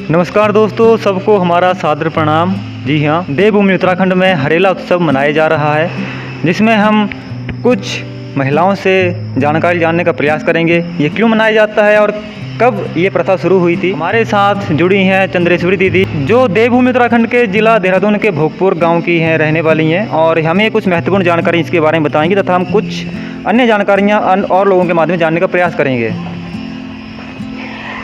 नमस्कार दोस्तों, सबको हमारा सादर प्रणाम। जी हाँ, देवभूमि उत्तराखंड में हरेला उत्सव मनाया जा रहा है, जिसमें हम कुछ महिलाओं से जानकारी जानने का प्रयास करेंगे। ये क्यों मनाया जाता है और कब ये प्रथा शुरू हुई थी। हमारे साथ जुड़ी हैं चंद्रेश्वरी दीदी, जो देवभूमि उत्तराखंड के जिला देहरादून के भोगपुर गाँव की हैं, रहने वाली हैं, और हमें कुछ महत्वपूर्ण जानकारी इसके बारे में बताएंगी तथा हम कुछ अन्य जानकारियाँ और लोगों के माध्यम से जानने का प्रयास करेंगे।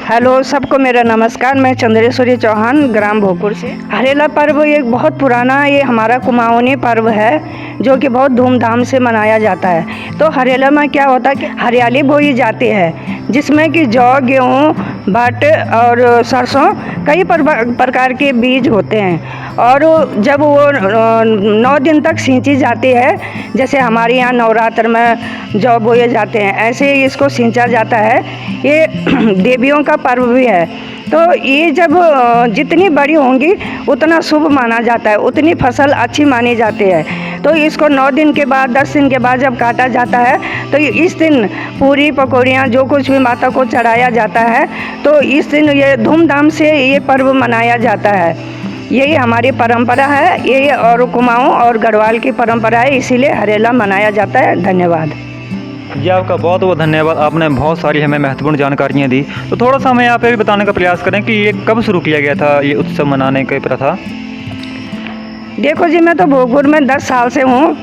हेलो, सबको मेरा नमस्कार। मैं चंद्रेश्वरी चौहान, ग्राम भोगपुर से। हरेला पर्व एक बहुत पुराना ये हमारा कुमाऊनी पर्व है, जो कि बहुत धूमधाम से मनाया जाता है। तो हरेला में क्या होता है कि हरियाली बोई जाती है, जिसमें कि जौ, गेहूँ, भट और सरसों कई प्रकार के बीज होते हैं। और जब वो 9 दिन तक सींची जाती है, जैसे हमारे यहाँ नवरात्र में जौ बोए जाते हैं, ऐसे ही इसको सींचा जाता है। ये देवियों का पर्व भी है। तो ये जब जितनी बड़ी होंगी उतना शुभ माना जाता है, उतनी फसल अच्छी मानी जाती है। तो इसको 9 दिन के बाद, 10 दिन के बाद जब काटा जाता है, तो इस दिन पूरी पकौड़ियाँ जो कुछ भी माता को चढ़ाया जाता है, तो इस दिन ये धूमधाम से ये पर्व मनाया जाता है। यही हमारी परंपरा है, ये और कुमाऊँ और गढ़वाल की परंपरा है, इसीलिए हरेला मनाया जाता है। धन्यवाद जी, आपका बहुत बहुत धन्यवाद। आपने बहुत सारी हमें महत्वपूर्ण जानकारियाँ दी। तो थोड़ा सा हमें यहाँ पे भी बताने का प्रयास करें कि ये कब शुरू किया गया था, ये उत्सव मनाने की प्रथा। देखो जी, मैं तो भोगपुर में 10 साल से हूँ,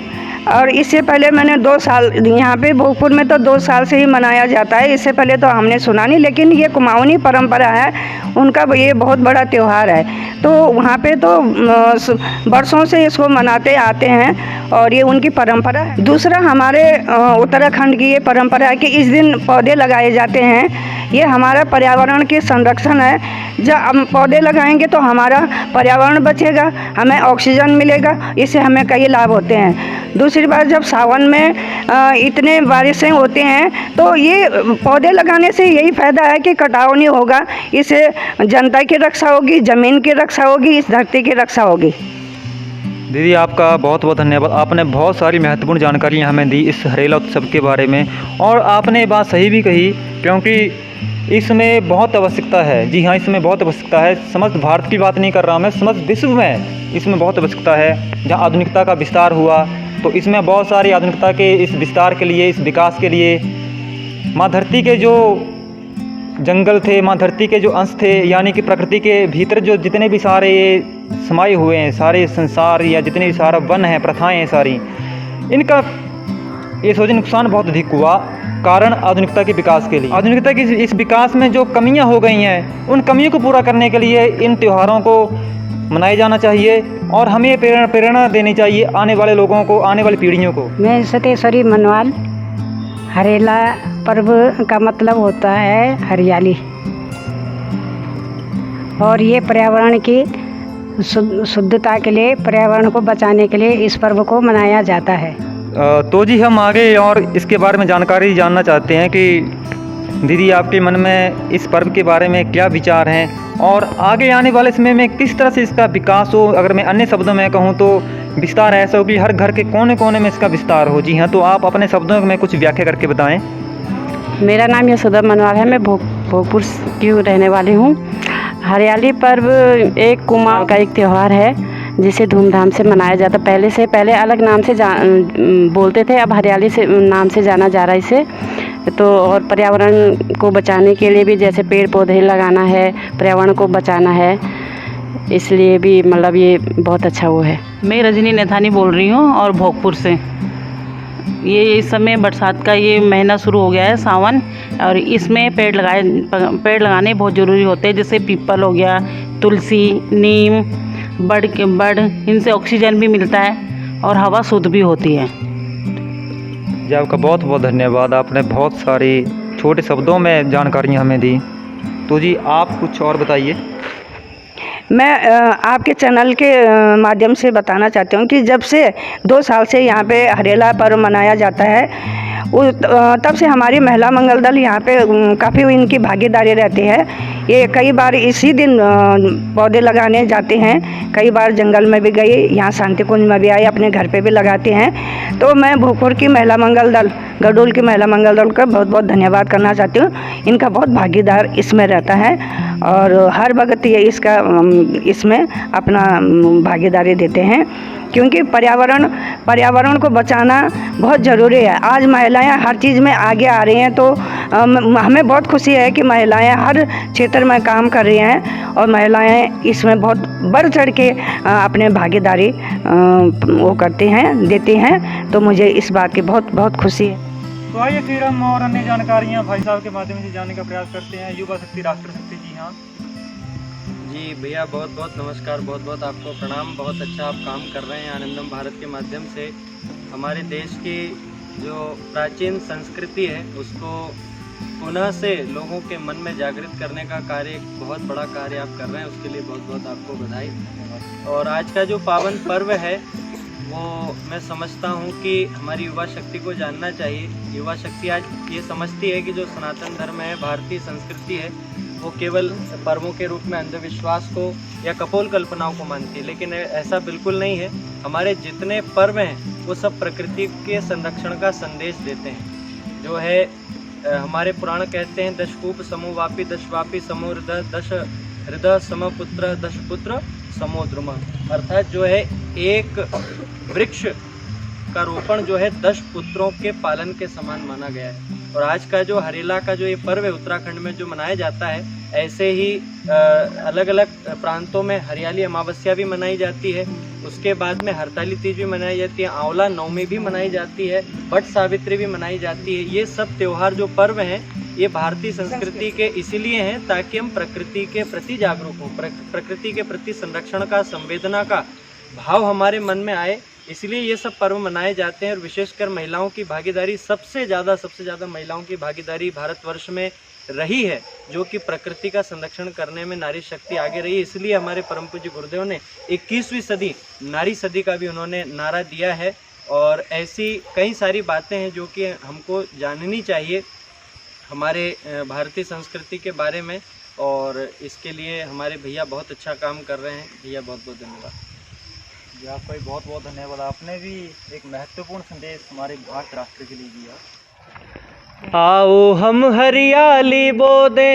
और इससे पहले मैंने 2 साल यहाँ पे भोगपुर में तो 2 साल से ही मनाया जाता है। इससे पहले तो हमने सुना नहीं, लेकिन ये कुमाऊनी परंपरा है, उनका ये बहुत बड़ा त्यौहार है। तो वहाँ पे तो बरसों से इसको मनाते आते हैं, और ये उनकी परंपरा है। दूसरा, हमारे उत्तराखंड की ये परंपरा है कि इस दिन पौधे लगाए जाते हैं। ये हमारा पर्यावरण के संरक्षण है। जब हम पौधे लगाएंगे तो हमारा पर्यावरण बचेगा, हमें ऑक्सीजन मिलेगा, इससे हमें कई लाभ होते हैं। दूसरी बात, जब सावन में इतने बारिशें होती हैं, तो ये पौधे लगाने से यही फ़ायदा है कि कटाव नहीं होगा। इससे जनता की रक्षा होगी, ज़मीन की रक्षा होगी, इस धरती की रक्षा होगी। दीदी, आपका बहुत बहुत धन्यवाद। आपने बहुत सारी महत्वपूर्ण जानकारियाँ हमें दी इस हरेला उत्सव के बारे में, और आपने बात सही भी कही, क्योंकि इसमें बहुत आवश्यकता है। जी हाँ, इसमें बहुत आवश्यकता है। समस्त भारत की बात नहीं कर रहा मैं, समस्त विश्व में इसमें बहुत आवश्यकता है। जहाँ आधुनिकता का विस्तार हुआ, तो इसमें बहुत सारी आधुनिकता के इस विस्तार के लिए, इस विकास के लिए माँ धरती के जो जंगल थे, माँ धरती के जो अंश थे, यानी कि प्रकृति के भीतर जो जितने भी सारे ये समाये हुए हैं, सारे संसार या जितने भी सारा वन है, प्रथाएं हैं सारी, इनका ये सोचे नुकसान बहुत अधिक हुआ, कारण आधुनिकता के विकास के लिए। आधुनिकता की इस विकास में जो कमियां हो गई हैं, उन कमियों को पूरा करने के लिए इन त्योहारों को मनाया जाना चाहिए, और हमें प्रेरणा देनी चाहिए आने वाले लोगों को, आने वाली पीढ़ियों को। मैं सतेश्वरी मनवाल। हरेला पर्व का मतलब होता है हरियाली, और ये पर्यावरण की शुद्धता के लिए, पर्यावरण को बचाने के लिए इस पर्व को मनाया जाता है। तो जी, हम आगे और इसके बारे में जानकारी जानना चाहते हैं कि दीदी, आपके मन में इस पर्व के बारे में क्या विचार हैं, और आगे आने वाले समय में किस तरह से इसका विकास हो। अगर मैं अन्य शब्दों में कहूँ तो विस्तार ऐसा हो कि हर घर के कोने कोने में इसका विस्तार हो। जी हाँ, तो आप अपने शब्दों में कुछ व्याख्या करके बताएं। मेरा नाम यशोदा मनवाल है, मैं भोगपुर की रहने वाली हूँ। हरियाली पर्व एक कुमाऊँ का एक त्यौहार है, जिसे धूमधाम से मनाया जाता। पहले अलग नाम से बोलते थे, अब हरियाली से नाम से जाना जा रहा है इसे। तो और पर्यावरण को बचाने के लिए भी, जैसे पेड़ पौधे लगाना है, पर्यावरण को बचाना है, इसलिए भी मतलब ये बहुत अच्छा वो है। मैं रजनी नेथानी बोल रही हूँ, और भोगपुर से। ये इस समय बरसात का ये महीना शुरू हो गया है, सावन, और इसमें पेड़ लगाने बहुत ज़रूरी होते हैं। जैसे पीपल हो गया, तुलसी, नीम, बड़, इनसे ऑक्सीजन भी मिलता है और हवा शुद्ध भी होती है। जी, आपका बहुत बहुत धन्यवाद। आपने बहुत सारी छोटे शब्दों में जानकारियाँ हमें दी। तो जी, आप कुछ और बताइए। मैं आपके चैनल के माध्यम से बताना चाहती हूँ कि जब से 2 साल से यहाँ पे हरेला पर्व मनाया जाता है, तब से हमारी महिला मंगल दल यहाँ पे काफ़ी इनकी भागीदारी रहती है। ये कई बार इसी दिन पौधे लगाने जाते हैं, कई बार जंगल में भी गए, यहाँ शांति कुंज में भी आए, अपने घर पे भी लगाते हैं। तो मैं भोजपुर की महिला मंगल दल, गडोल की महिला मंगल दल का बहुत बहुत धन्यवाद करना चाहती हूँ। इनका बहुत भागीदार इसमें रहता है और हर वक्त ये इसमें अपना भागीदारी देते हैं, क्योंकि पर्यावरण को बचाना बहुत ज़रूरी है। आज महिलाएं हर चीज़ में आगे आ रही हैं, तो हमें बहुत खुशी है कि महिलाएं हर क्षेत्र में काम कर रही हैं और महिलाएं इसमें बहुत बढ़ चढ़ के अपने भागीदारी वो करते हैं, देती हैं। तो मुझे इस बात की बहुत बहुत खुशी है। तो आइए फिर हम और अन्य जानकारियाँ भाई साहब के माध्यम से जानने का प्रयास करते हैं। युवा शक्ति राष्ट्र शक्ति, जी हाँ जी भैया, बहुत बहुत नमस्कार, बहुत बहुत आपको प्रणाम। बहुत अच्छा आप काम कर रहे हैं आनंदम भारत के माध्यम से। हमारे देश की जो प्राचीन संस्कृति है उसको पुनः से लोगों के मन में जागृत करने का कार्य, एक बहुत बड़ा कार्य आप कर रहे हैं, उसके लिए बहुत बहुत आपको बधाई। और आज का जो पावन पर्व है वो मैं समझता हूँ कि हमारी युवा शक्ति को जानना चाहिए। युवा शक्ति आज ये समझती है कि जो सनातन धर्म है, भारतीय संस्कृति है, वो केवल पर्वों के रूप में अंधविश्वास को या कपोल कल्पनाओं को मानती है, लेकिन ऐसा बिल्कुल नहीं है। हमारे जितने पर्व हैं वो सब प्रकृति के संरक्षण का संदेश देते हैं। जो है हमारे पुराण कहते हैं, दशकूप समोवापी दशवापी समोहृदय, दश हृदय समपुत्र दशपुत्र समोद्रुम। अर्थात जो है एक वृक्ष का रोपण जो है 10 पुत्रों के पालन के समान माना गया है। और आज का जो हरेला का जो ये पर्व है उत्तराखंड में जो मनाया जाता है, ऐसे ही अलग अलग प्रांतों में हरियाली अमावस्या भी मनाई जाती है, उसके बाद में हरताली तीज भी मनाई जाती है, आंवला नवमी भी मनाई जाती है, वट सावित्री भी मनाई जाती है। ये सब त्योहार जो पर्व हैं ये भारतीय संस्कृति के इसीलिए हैं ताकि हम प्रकृति के प्रति जागरूक हों, प्रकृति के प्रति संरक्षण का, संवेदना का भाव हमारे मन में आए, इसलिए ये सब पर्व मनाए जाते हैं। और विशेषकर महिलाओं की भागीदारी सबसे ज़्यादा महिलाओं की भागीदारी भारतवर्ष में रही है, जो कि प्रकृति का संरक्षण करने में नारी शक्ति आगे रही है। इसलिए हमारे परम पूज्य गुरुदेव ने 21वीं सदी नारी सदी का भी उन्होंने नारा दिया है। और ऐसी कई सारी बातें हैं जो कि हमको जाननी चाहिए हमारे भारतीय संस्कृति के बारे में, और इसके लिए हमारे भैया बहुत अच्छा काम कर रहे हैं। भैया बहुत बहुत धन्यवाद जी, आपका भी बहुत बहुत धन्यवाद। आपने भी एक महत्वपूर्ण संदेश हमारे भारत राष्ट्र के लिए दिया। आओ हम हरियाली बो दें,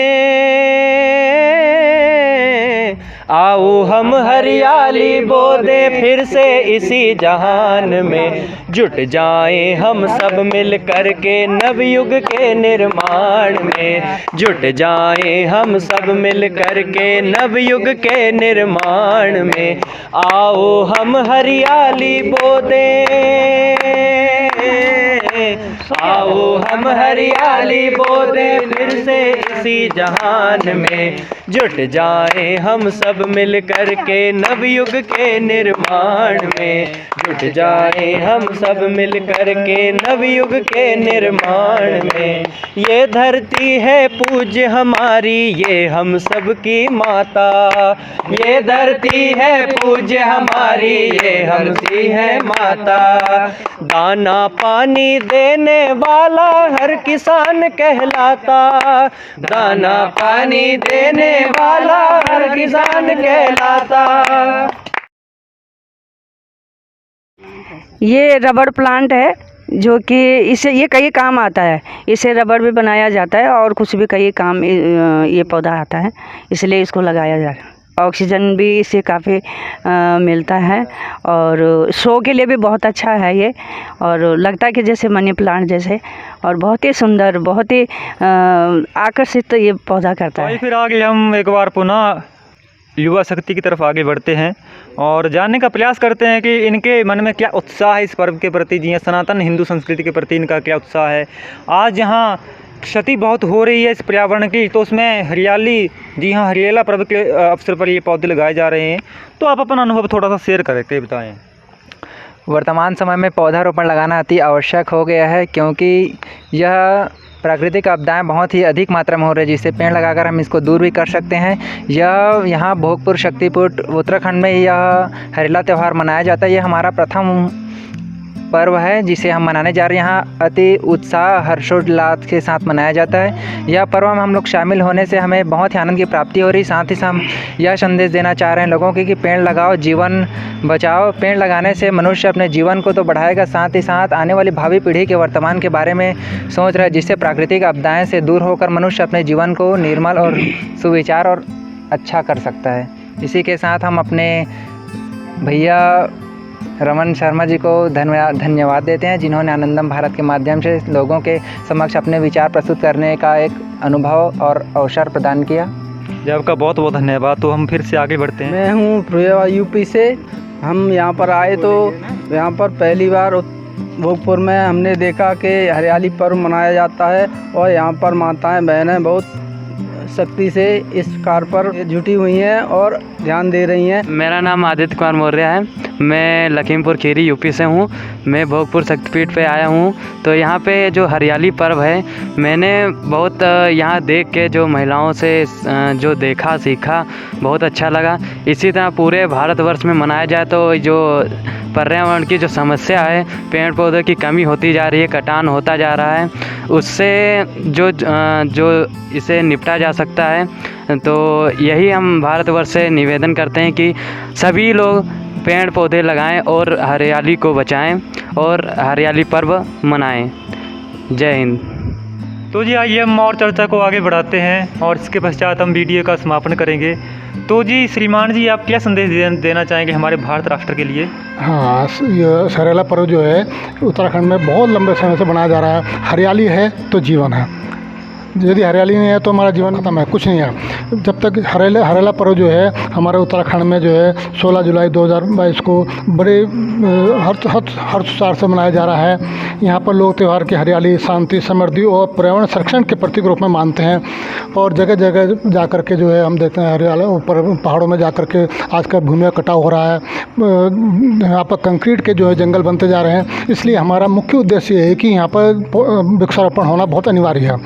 आओ हम हरियाली बो दें, फिर से इसी जहान में जुट जाएं हम सब मिल कर के नवयुग के निर्माण में, जुट जाएं हम सब मिल कर के नवयुग के निर्माण में। आओ हम हरियाली बो दें, आओ हम हरियाली बो दें, फिर से इसी जहान में जुट जाएं हम सब मिल कर के नवयुग के निर्माण में, जुट जाएं हम सब मिल कर के नवयुग के निर्माण में। ये धरती है पूज्य हमारी, ये हम सब की माता, ये धरती है पूज्य हमारी, ये हम सी है माता। दाना पानी देने वाला हर किसान कहलाता, दाना पानी देने वाला हर किसान कहलाता। ये रबड़ प्लांट है जो कि इससे ये कई काम आता है, इससे रबड़ भी बनाया जाता है और कुछ भी कई काम ये पौधा आता है, इसलिए इसको लगाया जाता है। ऑक्सीजन भी इससे काफ़ी मिलता है और शो के लिए भी बहुत अच्छा है ये, और लगता है कि जैसे मनी प्लांट जैसे, और बहुत ही सुंदर, बहुत ही आकर्षित ये पौधा करता है। फिर आगे हम एक बार पुनः युवा शक्ति की तरफ आगे बढ़ते हैं और जानने का प्रयास करते हैं कि इनके मन में क्या उत्साह है इस पर्व के प्रति, जी हाँ, सनातन हिंदू संस्कृति के प्रति इनका क्या उत्साह है। आज यहाँ क्षति बहुत हो रही है इस पर्यावरण की, तो उसमें हरियाली, जी हाँ, हरियाला पर्व के अवसर पर ये पौधे लगाए जा रहे हैं, तो आप अपना अनुभव थोड़ा सा शेयर करके बताएं। वर्तमान समय में पौधारोपण लगाना अति आवश्यक हो गया है, क्योंकि यह प्राकृतिक आपदाएं बहुत ही अधिक मात्रा में हो रही है, जिससे पेड़ लगाकर हम इसको दूर भी कर सकते हैं। यह यहाँ भोगपुर शक्तिपुर उत्तराखंड में यह हरेला त्यौहार मनाया जाता है। यह हमारा प्रथम पर्व है जिसे हम मनाने जा रहे हैं। यहाँ अति उत्साह हर्षोल्लास के साथ मनाया जाता है। यह पर्व में हम लोग शामिल होने से हमें बहुत ही आनंद की प्राप्ति हो रही। साथ ही हम यह संदेश देना चाह रहे हैं लोगों को कि पेड़ लगाओ, जीवन बचाओ। पेड़ लगाने से मनुष्य अपने जीवन को तो बढ़ाएगा, साथ ही साथ आने वाली भावी पीढ़ी के वर्तमान के बारे में सोच रहा है, जिससे प्राकृतिक आपदाएं से दूर होकर मनुष्य अपने जीवन को निर्मल और सुविचार और अच्छा कर सकता है। इसी के साथ हम अपने भैया रमन शर्मा जी को धन्यवाद देते हैं, जिन्होंने आनंदम भारत के माध्यम से लोगों के समक्ष अपने विचार प्रस्तुत करने का एक अनुभव और अवसर प्रदान किया। जी आपका बहुत बहुत धन्यवाद। तो हम फिर से आगे बढ़ते हैं। मैं हूँ प्रिया यूपी से। हम यहाँ पर आए तो यहाँ पर पहली बार भोगपुर में हमने देखा कि हरियाली पर्व मनाया जाता है और यहाँ पर माताएं बहनें बहुत सख्ती से इस कार्य पर जुटी हुई हैं और ध्यान दे रही हैं। मेरा नाम आदित्य कुमार मौर्य है। मैं लखीमपुर खीरी यूपी से हूँ। मैं भोगपुर शक्तिपीठ पे आया हूँ। तो यहाँ पे जो हरियाली पर्व है, मैंने बहुत यहाँ देख के जो महिलाओं से जो देखा सीखा बहुत अच्छा लगा। इसी तरह पूरे भारतवर्ष में मनाया जाए तो जो पर्यावरण की जो समस्या है, पेड़ पौधों की कमी होती जा रही है, कटान होता जा रहा है, उससे जो इसे निपटा जा सकता है। तो यही हम भारतवर्ष से निवेदन करते हैं कि सभी लोग पेड़ पौधे लगाएं और हरियाली को बचाएं और हरियाली पर्व मनाएं। जय हिंद। तो जी आइए हम और चर्चा को आगे बढ़ाते हैं और इसके पश्चात हम वीडियो का समापन करेंगे। तो जी श्रीमान जी, आप क्या संदेश देना चाहेंगे हमारे भारत राष्ट्र के लिए? हाँ, ये हरियाला पर्व जो है उत्तराखंड में बहुत लंबे समय से मनाया जा रहा है। हरियाली है तो जीवन है। यदि हरियाली नहीं है तो हमारा जीवन खत्म है, कुछ नहीं है। जब तक हरियाला पर्व जो है हमारे उत्तराखंड में जो है 16 जुलाई 2022 को बड़े हर्षोल्लास से मनाया जा रहा है। यहाँ पर लोग त्यौहार की हरियाली, शांति, समृद्धि और पर्यावरण संरक्षण के प्रतीक रूप में मानते हैं। और जगह जगह जा कर के जो है हम देखते हैं हरियाला ऊपर पहाड़ों में जा कर के आजकल भूमि का कटाव हो रहा है। यहाँ पर कंक्रीट के जो है जंगल बनते जा रहे हैं। इसलिए हमारा मुख्य उद्देश्य ये है कि यहाँ पर वृक्षारोपण होना बहुत अनिवार्य है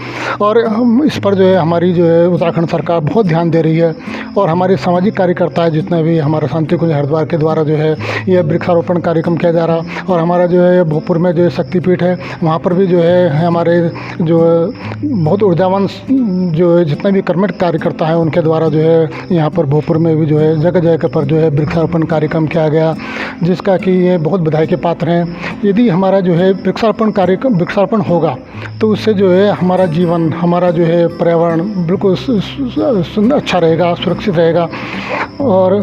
और इस पर जो है हमारी जो है उत्तराखंड सरकार बहुत ध्यान दे रही है। और हमारे सामाजिक कार्यकर्ता है जितने भी हमारे शांति कुंज हरिद्वार के द्वारा जो है ये वृक्षारोपण कार्यक्रम किया जा रहा। और हमारा जो है भोजपुर में जो है शक्तिपीठ है, वहाँ पर भी जो है हमारे जो बहुत ऊर्जावान जो है जितने भी कर्मठ कार्यकर्ता हैं उनके द्वारा जो है यहाँ पर भोजपुर में भी जो है जगह जगह पर जो है वृक्षारोपण कार्यक्रम किया गया, जिसका कि ये बहुत बधाई के पात्र हैं। यदि हमारा जो है वृक्षारोपण होगा तो उससे जो है हमारा जीवन, हमारा जो है पर्यावरण बिल्कुल अच्छा रहेगा, सुरक्षित रहेगा। और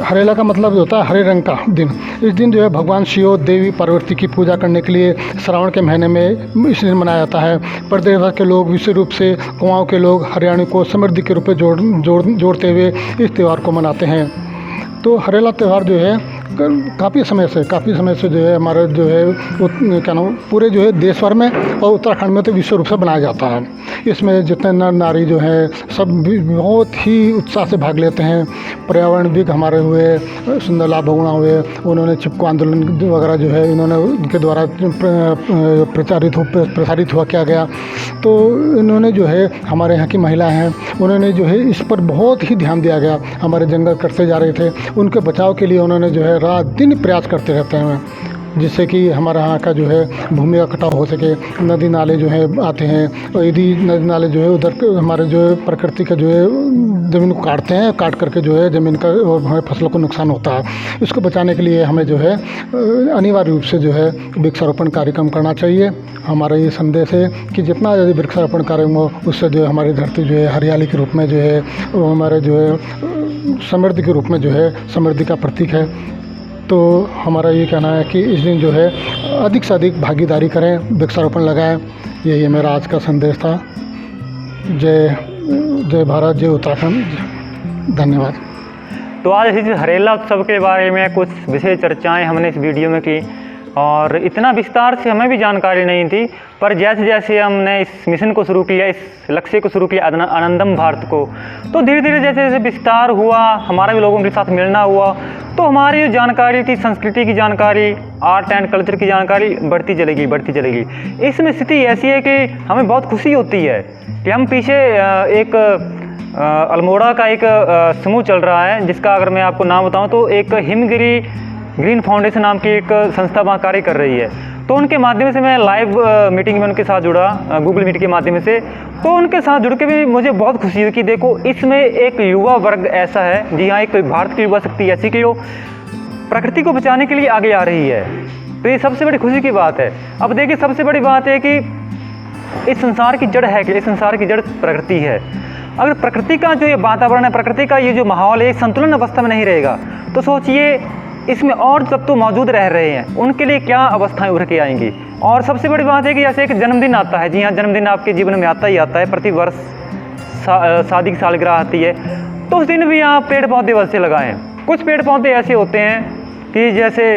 हरेला का मतलब होता है हरे रंग का दिन। इस दिन जो है भगवान शिव देवी पार्वती की पूजा करने के लिए श्रावण के महीने में इस दिन मनाया जाता है। प्रदेश भर के लोग, विशेष रूप से कुमाऊँ के लोग हरियाणा को समृद्धि के रूप में जोड़ते हुए इस त्यौहार को मनाते हैं। तो हरेला त्यौहार जो है काफ़ी समय से जो है हमारा जो है क्या नाम पूरे जो है देश भर में और उत्तराखंड में तो विश्व रूप से बनाया जाता है। इसमें जितने नर नारी जो हैं सब भी बहुत ही उत्साह से भाग लेते हैं। पर्यावरणविद हमारे हुए सुंदरलाल बहुगुणा हुए, उन्होंने चिपको आंदोलन वगैरह जो है इन्होंने उनके द्वारा प्रसारित हुआ किया गया। तो इन्होंने जो है हमारे यहाँ की महिला हैं उन्होंने जो है इस पर बहुत ही ध्यान दिया गया। हमारे जंगल कटते जा रहे थे, उनके बचाव के लिए उन्होंने जो है रात दिन प्रयास करते रहते हैं, जिससे कि हमारे यहाँ का जो है भूमि का कटाव हो सके। नदी नाले जो है आते हैं और यदि नदी नाले जो है उधर हमारे जो है प्रकृति का जो है ज़मीन को काटते हैं, काट करके जो है ज़मीन का और हमारे फसलों को नुकसान होता है। इसको बचाने के लिए हमें जो है अनिवार्य रूप से जो है वृक्षारोपण कार्यक्रम करना चाहिए। हमारा ये संदेश है कि जितना यदि वृक्षारोपण कार्यक्रम हो उससे जो है हमारी धरती जो है हरियाली के रूप में जो है वो हमारे जो है समृद्धि के रूप में जो है समृद्धि का प्रतीक है। तो हमारा ये कहना है कि इस दिन जो है अधिक से अधिक भागीदारी करें, वृक्षारोपण लगाएं। यही मेरा आज का संदेश था। जय भारत, जय उत्तराखंड। धन्यवाद। तो आज इस हरेला उत्सव के बारे में कुछ विशेष चर्चाएं हमने इस वीडियो में की और इतना विस्तार से हमें भी जानकारी नहीं थी, पर जैसे जैसे हमने इस मिशन को शुरू किया, इस लक्ष्य को शुरू किया आनंदम भारत को, तो धीरे धीरे जैसे जैसे विस्तार हुआ, हमारा भी लोगों के साथ मिलना हुआ, तो हमारी जो जानकारी थी, संस्कृति की जानकारी, आर्ट एंड कल्चर की जानकारी बढ़ती चलेगी। इसमें स्थिति ऐसी है कि हमें बहुत खुशी होती है कि हम पीछे एक अल्मोड़ा का एक समूह चल रहा है, जिसका अगर मैं आपको नाम बताऊं तो एक हिमगिरी ग्रीन फाउंडेशन नाम की एक संस्था वहाँ कार्य कर रही है। तो उनके माध्यम से मैं लाइव मीटिंग में उनके साथ जुड़ा, गूगल मीट के माध्यम से। तो उनके साथ जुड़ के भी मुझे बहुत खुशी हुई कि देखो इसमें एक युवा वर्ग ऐसा है, जी हाँ, एक भारत की युवा शक्ति ऐसी कि जो प्रकृति को बचाने के लिए आगे आ रही है। तो ये सबसे बड़ी खुशी की बात है। अब देखिए सबसे बड़ी बात है कि इस संसार की जड़ है कि इस संसार की जड़ प्रकृति है। अगर प्रकृति का जो ये वातावरण है, प्रकृति का ये जो माहौल है, संतुलन अवस्था में नहीं रहेगा तो सोचिए इसमें और तत्व मौजूद रह रहे हैं, उनके लिए क्या अवस्थाएं उभर के आएंगी। और सबसे बड़ी बात है कि जैसे एक जन्मदिन आता है, जी हाँ, जन्मदिन आपके जीवन में आता ही आता है, प्रति वर्ष शादी की सालगिरह आती है, तो उस दिन भी आप पेड़ पौधे वैसे लगाएं। कुछ पेड़ पौधे ऐसे होते हैं कि जैसे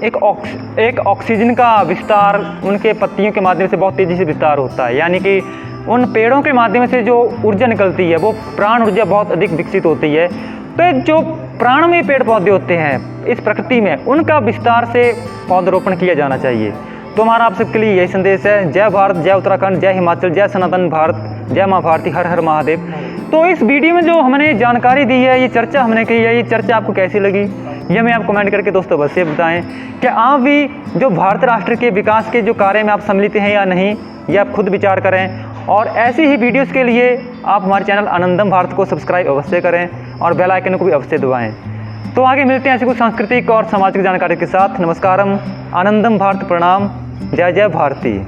एक ऑक्सीजन का विस्तार उनके पत्तियों के माध्यम से बहुत तेज़ी से विस्तार होता है, यानी कि उन पेड़ों के माध्यम से जो ऊर्जा निकलती है वो प्राण ऊर्जा बहुत अधिक विकसित होती है। तो जो प्राणमय पेड़ पौधे होते हैं इस प्रकृति में, उनका विस्तार से पौधरोपण किया जाना चाहिए। तो हमारा आप सबके लिए यही संदेश है। जय भारत, जय उत्तराखंड, जय हिमाचल, जय सनातन भारत, जय माँ भारती, हर हर महादेव। तो इस वीडियो में जो हमने जानकारी दी है, ये चर्चा हमने की है, ये चर्चा आपको कैसी लगी ये हमें आप कमेंट करके दोस्तों अवश्य बताएं। क्या आप भी जो भारत राष्ट्र के विकास के जो कार्य में आप सम्मिलित हैं या नहीं, ये आप खुद विचार करें। और ऐसी ही वीडियोस के लिए आप हमारे चैनल आनंदम भारत को सब्सक्राइब अवश्य करें और बेल आइकन को भी अवश्य दबाएं। तो आगे मिलते हैं ऐसी कुछ सांस्कृतिक और सामाजिक जानकारी के साथ। नमस्कारम, आनंदम भारत, प्रणाम, जय जय भारती।